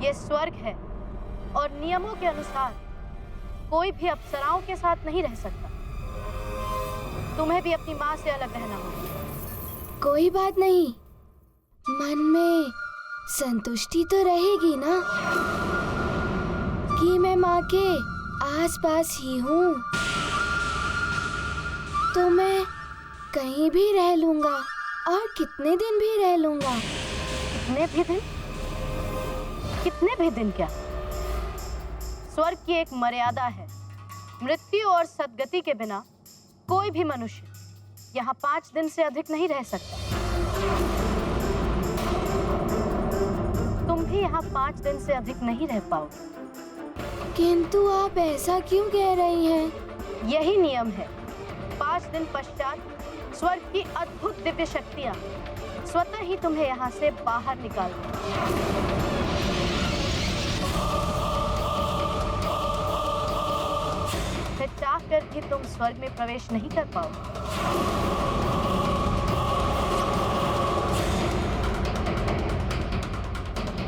ये स्वर्ग है और नियमों के अनुसार कोई भी अप्सराओं के साथ नहीं रह सकता। तुम्हें भी अपनी माँ से अलग रहना होगा। कोई बात नहीं, मन में संतुष्टि तो रहेगी ना कि मैं माँ के आसपास ही हूँ, तो मैं कहीं भी रह लूँगा और कितने दिन भी रह लूँगा। कितने भी दिन? कितने भी दिन क्या? स्वर्ग की एक मर्यादा है। मृत्यु और सद्गति के बिना कोई भी मनुष्य यहाँ 5 दिन से अधिक नहीं रह सकता। तुम भी यहाँ 5 दिन से अधिक नहीं रह पाओगे। किंतु आप ऐसा क्यों कह रही हैं? यही नियम है। 5 दिन पश्चात स्वर्ग की अद्भुत दिव्य शक्तियाँ स्वतः ही तुम्हें यहाँ से बाहर निकाल देंगी। फिर चाह कर भी तुम स्वर्ग में प्रवेश नहीं कर पाओगे।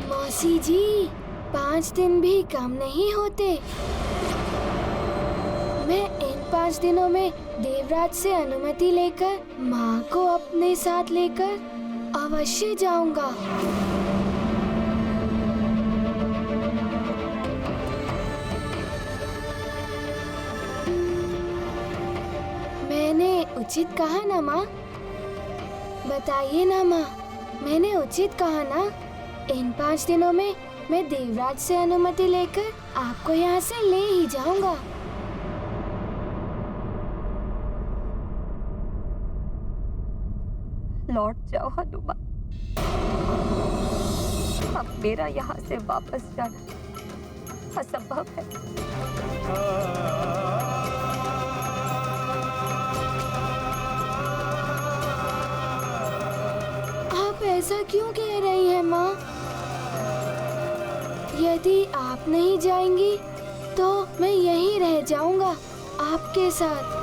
मौसी जी, 5 दिन भी कम नहीं होते। मैं इन 5 दिनों में देवराज से अनुमति लेकर माँ को अपने साथ लेकर अवश्य जाऊंगा। मैंने उचित कहा ना माँ? बताइए ना माँ, मैंने उचित कहा ना? इन 5 दिनों में मैं देवराज से अनुमति लेकर आपको यहाँ से ले ही जाऊंगा। लौट जाओ हनुमान, अब मेरा यहाँ से वापस जाना असंभव है। आप ऐसा क्यों कह रही हैं माँ? यदि आप नहीं जाएंगी तो मैं यहीं रह जाऊंगा आपके साथ।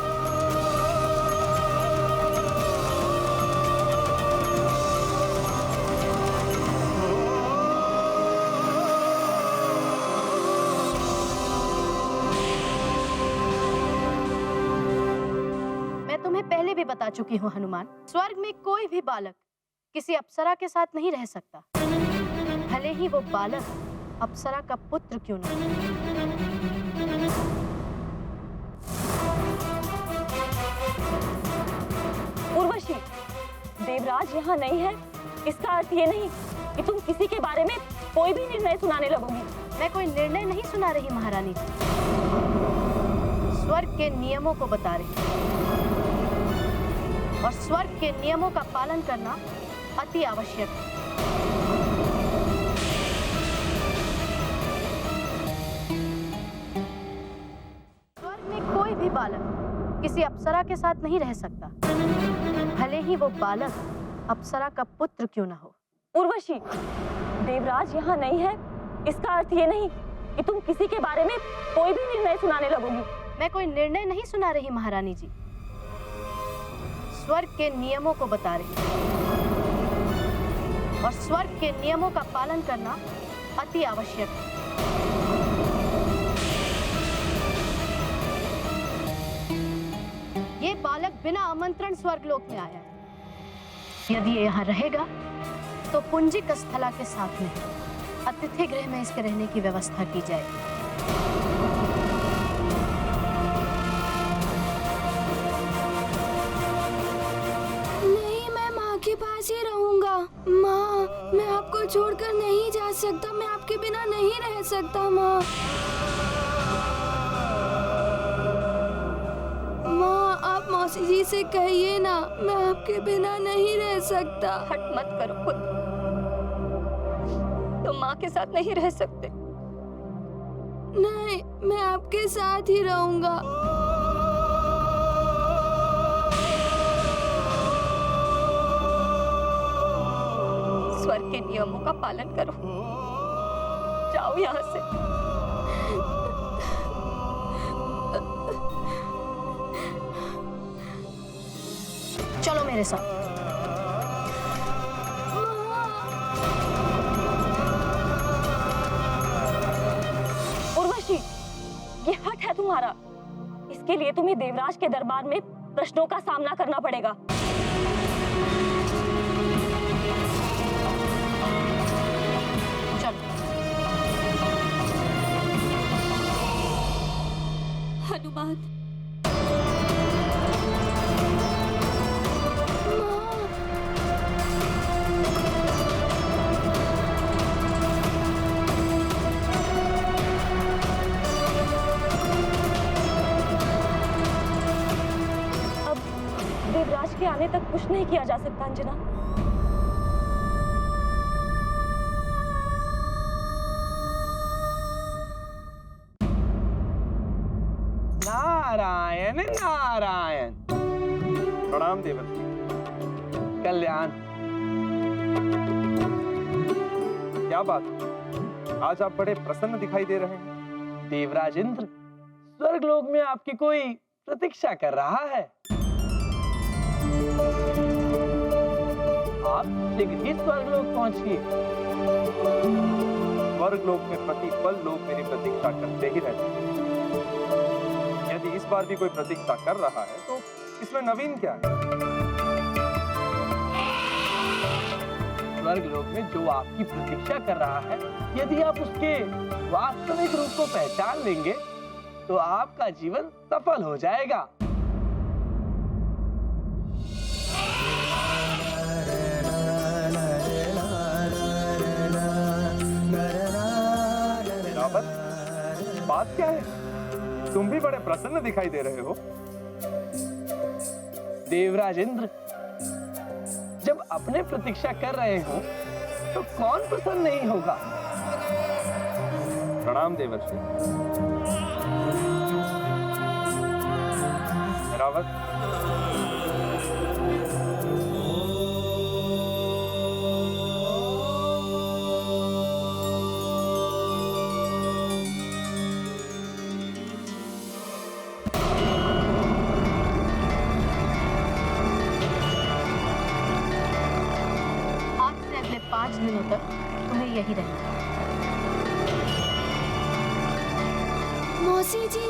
पहले भी बता चुकी हूँ हनुमान, स्वर्ग में कोई भी बालक किसी अप्सरा के साथ नहीं रह सकता, भले ही वो बालक अप्सरा का पुत्र क्यों न हो। उर्वशी, देवराज यहाँ नहीं है, इसका अर्थ ये नहीं कि तुम किसी के बारे में कोई भी निर्णय सुनाने लगोगी। मैं कोई निर्णय नहीं सुना रही महारानी, स्वर्ग के नियमों को बता रही और स्वर्ग के नियमों का पालन करना अति आवश्यक है। स्वर्ग में कोई भी बालक किसी अप्सरा के साथ नहीं रह सकता, भले ही वो बालक अप्सरा का पुत्र क्यों न हो। उर्वशी, देवराज यहाँ नहीं है, इसका अर्थ ये नहीं कि तुम किसी के बारे में कोई भी निर्णय सुनाने लगोगी। मैं कोई निर्णय नहीं सुना रही महारानी जी, स्वर्ग के नियमों को बता रही और स्वर्ग के नियमों का पालन करना अति आवश्यक है। ये बालक बिना आमंत्रण स्वर्गलोक में आया है। यदि ये यहाँ रहेगा तो पुंजिक स्थला के साथ में अतिथि गृह में इसके रहने की व्यवस्था की जाएगी। पास ही रहूंगा। माँ, मैं आपको छोड़कर नहीं जा सकता, मैं आपके बिना नहीं रह सकता। माँ, माँ, आप मौसी जी से कहिए ना, मैं आपके बिना नहीं रह सकता। हट मत करो पुत्र, तुम माँ के साथ नहीं रह सकते। नहीं, मैं आपके साथ ही रहूंगा। स्वर्ग के नियमों का पालन करो, जाओ यहाँ से। चलो मेरे साथ। तुम्हारा। इसके लिए तुम्हें देवराज के दरबार में प्रश्नों का सामना करना पड़ेगा। हनुमान, अब देवराज के आने तक कुछ नहीं किया जा सकता अंजना। नारायण नारायण। प्रणाम देवर्षि। कल्याण। क्या बात, आज आप बड़े प्रसन्न दिखाई दे रहे हैं। देवराज इंद्र स्वर्गलोक में आपकी कोई प्रतीक्षा कर रहा है। आप शीघ्र ही स्वर्गलोक पहुंचिए। स्वर्गलोक में प्रतिपल लोग मेरी प्रतीक्षा करते ही रहते हैं। यदि इस बार भी कोई प्रतीक्षा कर रहा है तो इसमें नवीन क्या है। स्वर्गलोक में जो आपकी प्रतीक्षा कर रहा है, यदि आप उसके वास्तविक रूप को पहचान लेंगे तो आपका जीवन सफल हो जाएगा। बात क्या है? तुम भी बड़े प्रसन्न दिखाई दे रहे हो। देवराज इंद्र जब अपने प्रतीक्षा कर रहे हो तो कौन प्रसन्न नहीं होगा। प्रणाम देवर्षि। रावत, आज से अगले 5 दिनों तक तुम्हें यही रहना है। मौसी जी,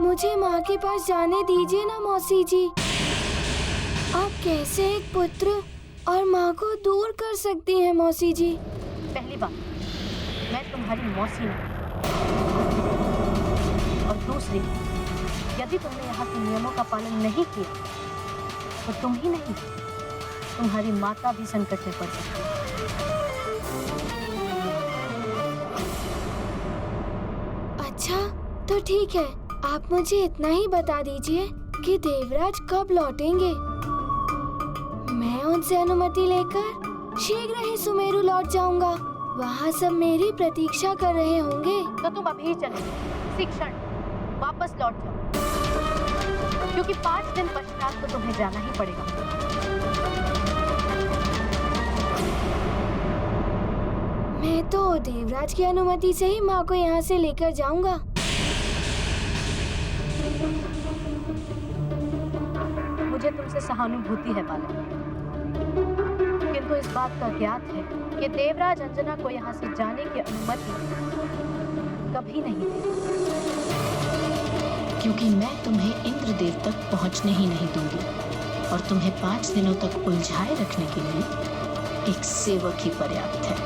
मुझे माँ के पास जाने दीजिए ना मौसी जी। आप कैसे एक पुत्र और माँ को दूर कर सकती हैं मौसी जी? पहली बात, मैं तुम्हारी मौसी नहीं, और दूसरी, यदि तुमने यहाँ के नियमों का पालन नहीं किया तो तुम ही नहीं, तुम्हारी माता भी संकट में पड़ सकती है। अच्छा, तो ठीक है, आप मुझे इतना ही बता दीजिए कि देवराज कब लौटेंगे। मैं उनसे अनुमति लेकर शीघ्र ही सुमेरु लौट जाऊंगा। वहाँ सब मेरी प्रतीक्षा कर रहे होंगे। तो तुम अभी चले, इसी क्षण वापस लौट जाओ, क्योंकि 5 दिन पश्चात तो तुम्हें जाना ही पड़ेगा। मैं तो देवराज की अनुमति से ही माँ को यहाँ से लेकर जाऊंगा। मुझे तुमसे सहानुभूति है बालक, किंतु इस बात का ज्ञात है कि देवराज अंजना को यहाँ से जाने की अनुमति कभी नहीं देगा, क्योंकि मैं तुम्हें इंद्रदेव तक पहुंचने ही नहीं दूंगी और तुम्हें 5 दिनों तक उलझाए रखने के लिए एक सेवक ही पर्याप्त है।